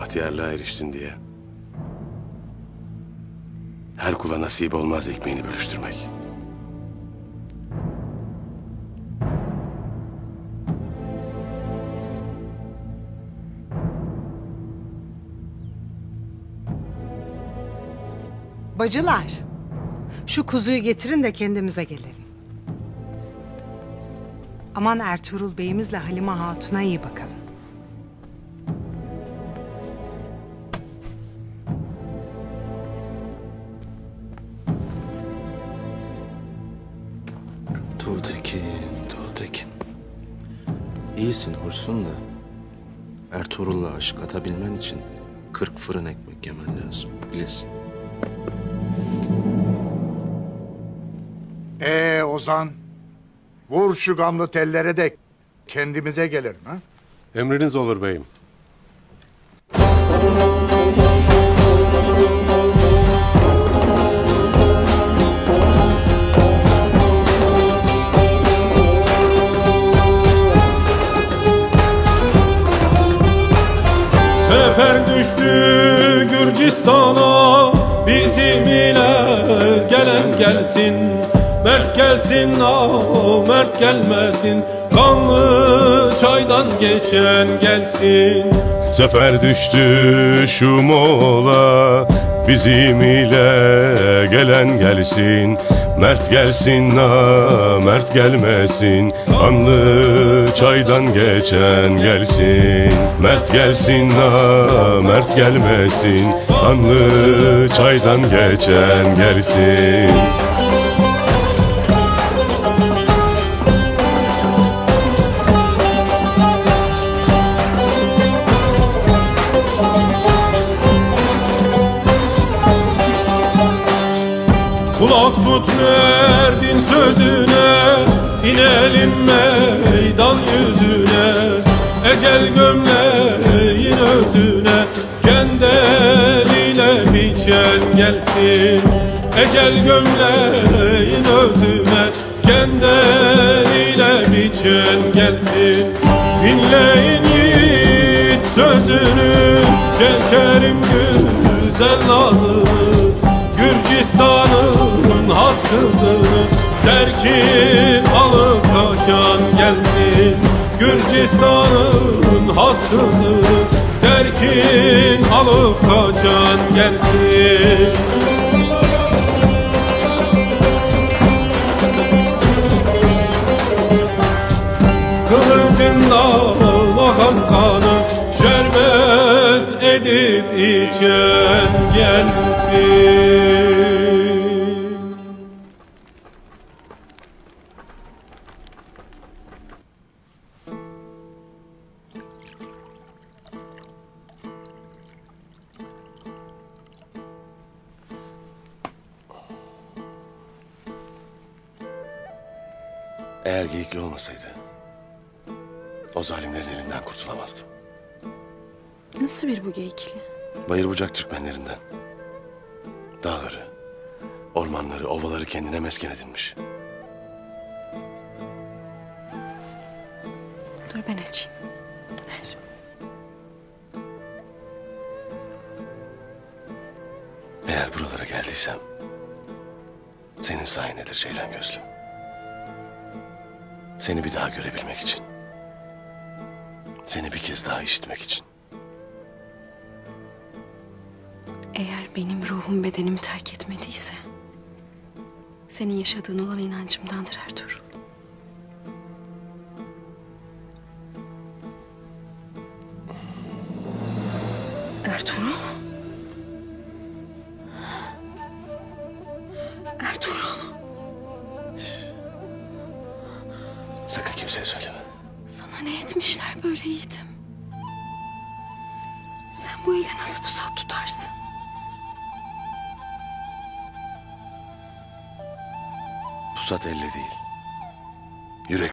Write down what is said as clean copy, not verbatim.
bahtiyarlığa eriştin diye her kula nasip olmaz ekmeğini bölüştürmek. Bacılar, şu kuzuyu getirin de kendimize gelelim. Aman Ertuğrul Bey'imizle Halime Hatun'a iyi bakalım. Tuğtekin. İyisin, hoşsun da Ertuğrul'la aşk atabilmen için 40 fırın ekmek yemen lazım, bilesin. Ozan, vur şu gamlı tellere de kendimize gelelim ha. Emriniz olur beyim. Sefer düştü Gürcistan'a, bizim ile gelen gelsin. Mert gelsin, mert gelmesin, kanlı çaydan geçen gelsin. Sefer düştü şu Moğol'a, bizim ile gelen gelsin. Mert gelsin, mert gelmesin, kanlı çaydan geçen gelsin. Mert gelsin, mert gelmesin, kanlı çaydan geçen gelsin. Kulak tut Mert'in sözüne, inelim meydan yüzüne. Ecel gömleğin özüne, kendi eliyle biçen gelsin. Ecel gömleğin özüne, kendi eliyle biçen gelsin. Dinleyin yiğit sözünü, çekerim güzel nazını. Gürcistan'ın has kızını, terkin alıp kaçan gelsin. Gürcistan'ın has kızını, terkin alıp kaçan gelsin. Kılıcından akan kanı, şerbet edip içen gelsin. Eğer Geyikli olmasaydı o zalimlerin elinden kurtulamazdım. Nasıl bir bu Geyikli? Bayır bucak Türkmenlerinden. Dağları, ormanları, ovaları kendine mesken edinmiş. Dur ben açayım. Ver. Eğer buralara geldiysem senin sayendedir Ceylan Gözlüm. Seni bir daha görebilmek için. Seni bir kez daha işitmek için. Eğer benim ruhum bedenimi terk etmediyse senin yaşadığın olan inancımdandır Ertuğrul. Ertuğrul? Ertuğrul. Sakın kimseye söyleme. Sana ne etmişler böyle yiğidim? Sen bu ile nasıl pusat tutarsın? Pusat elle değil, yürek.